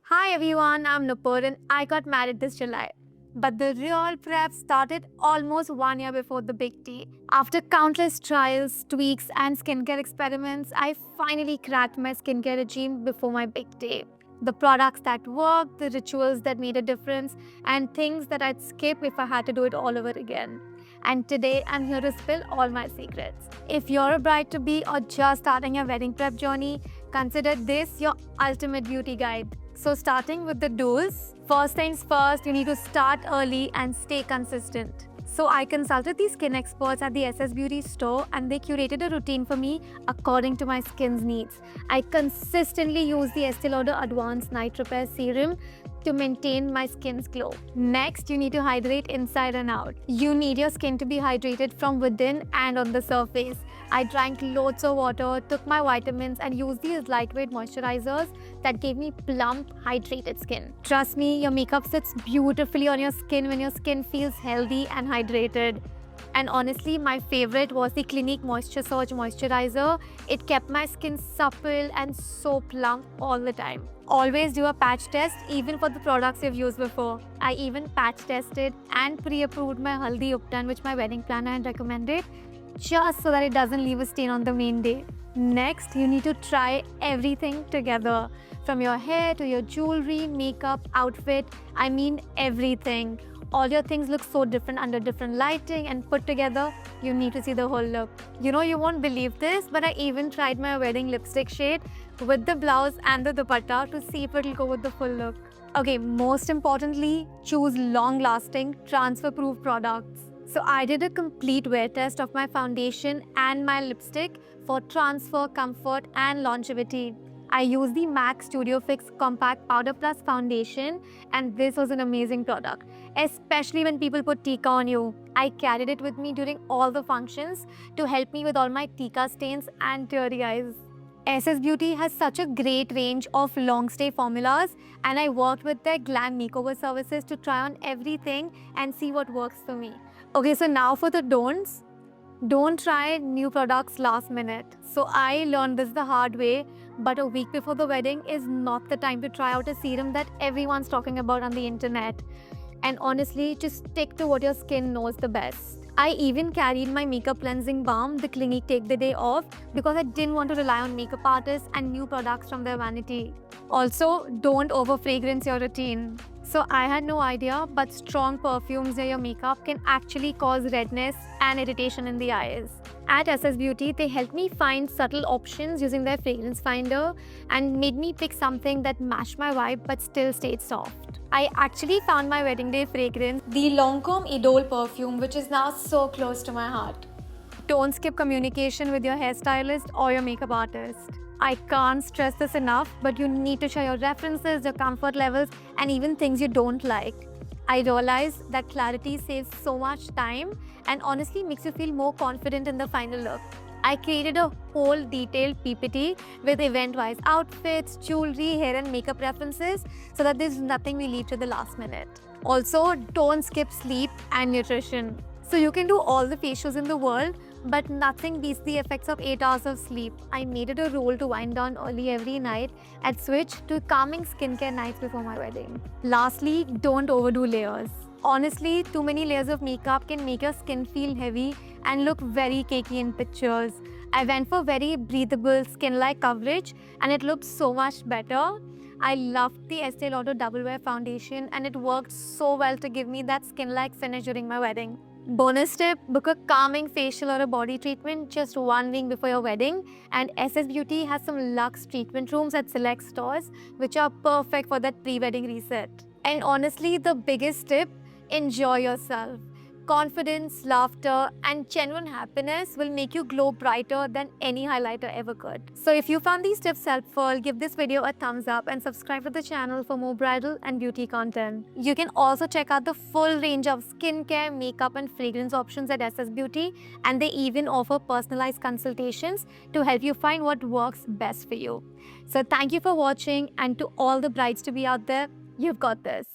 Hi everyone, I'm Nupur and I got married this July. But the real prep started almost 1 year before the big day. After countless trials, tweaks, and skincare experiments, I finally cracked my skincare regime before my big day. The products that worked, the rituals that made a difference, and things that I'd skip if I had to do it all over again. And today I'm here to spill all my secrets. If you're a bride to be or just starting your wedding prep journey, consider this your ultimate beauty guide. So, starting with the do's, first things first, you need to start early and stay consistent. So, I consulted the skin experts at the SS Beauty store and they curated a routine for me according to my skin's needs. I consistently use the Estee Lauder Advanced Night Repair Serum to maintain my skin's glow. Next, you need to hydrate inside and out. You need your skin to be hydrated from within and on the surface. I drank loads of water, took my vitamins, and used these lightweight moisturizers that gave me plump, hydrated skin. Trust me, your makeup sits beautifully on your skin when your skin feels healthy and hydrated. And honestly, my favorite was the Clinique Moisture Surge Moisturizer. It kept my skin supple and so plump all the time. Always do a patch test even for the products you've used before. I even patch tested and pre-approved my Haldi Uptan, which my wedding planner had recommended, just so that it doesn't leave a stain on the main day. Next, you need to try everything together. From your hair to your jewelry, makeup, outfit, I mean everything. All your things look so different under different lighting and put together, you need to see the whole look. You know, you won't believe this, but I even tried my wedding lipstick shade with the blouse and the dupatta to see if it'll go with the full look. Okay, most importantly, choose long-lasting, transfer-proof products. So I did a complete wear test of my foundation and my lipstick for transfer, comfort, and longevity. I used the MAC Studio Fix Compact Powder Plus Foundation, and this was an amazing product, especially when people put Tika on you. I carried it with me during all the functions to help me with all my Tika stains and teary eyes. SS Beauty has such a great range of long stay formulas, and I worked with their glam makeover services to try on everything and see what works for me. Okay, so now for the don'ts. Don't try new products last minute. So I learned this the hard way, but a week before the wedding is not the time to try out a serum that everyone's talking about on the internet. And honestly, just stick to what your skin knows the best. I even carried my makeup cleansing balm, the Clinique Take the Day Off, because I didn't want to rely on makeup artists and new products from their vanity. Also, don't over fragrance your routine. So I had no idea, but strong perfumes near your makeup can actually cause redness and irritation in the eyes. At SS Beauty, they helped me find subtle options using their fragrance finder and made me pick something that matched my vibe but still stayed soft. I actually found my wedding day fragrance, the Lancome Idole perfume, which is now so close to my heart. Don't skip communication with your hairstylist or your makeup artist. I can't stress this enough, but you need to share your references, your comfort levels, and even things you don't like. I realized that clarity saves so much time and honestly makes you feel more confident in the final look. I created a whole detailed PPT with event-wise outfits, jewelry, hair and makeup references so that there's nothing we leave to the last minute. Also, don't skip sleep and nutrition. So you can do all the facials in the world, but nothing beats the effects of 8 hours of sleep. I made it a rule to wind down early every night and switch to calming skincare nights before my wedding. Lastly, don't overdo layers. Honestly, too many layers of makeup can make your skin feel heavy and look very cakey in pictures. I went for very breathable skin-like coverage and it looked so much better. I loved the Estee Lauder Double Wear Foundation and it worked so well to give me that skin-like finish during my wedding. Bonus tip, book a calming facial or a body treatment just 1 week before your wedding, and SS Beauty has some luxe treatment rooms at select stores which are perfect for that pre-wedding reset. And honestly, the biggest tip, enjoy yourself. Confidence, laughter, and genuine happiness will make you glow brighter than any highlighter ever could. So if you found these tips helpful, give this video a thumbs up and subscribe to the channel for more bridal and beauty content. You can also check out the full range of skincare, makeup, and fragrance options at SS Beauty, and they even offer personalized consultations to help you find what works best for you. So thank you for watching, and to all the brides to be out there, you've got this.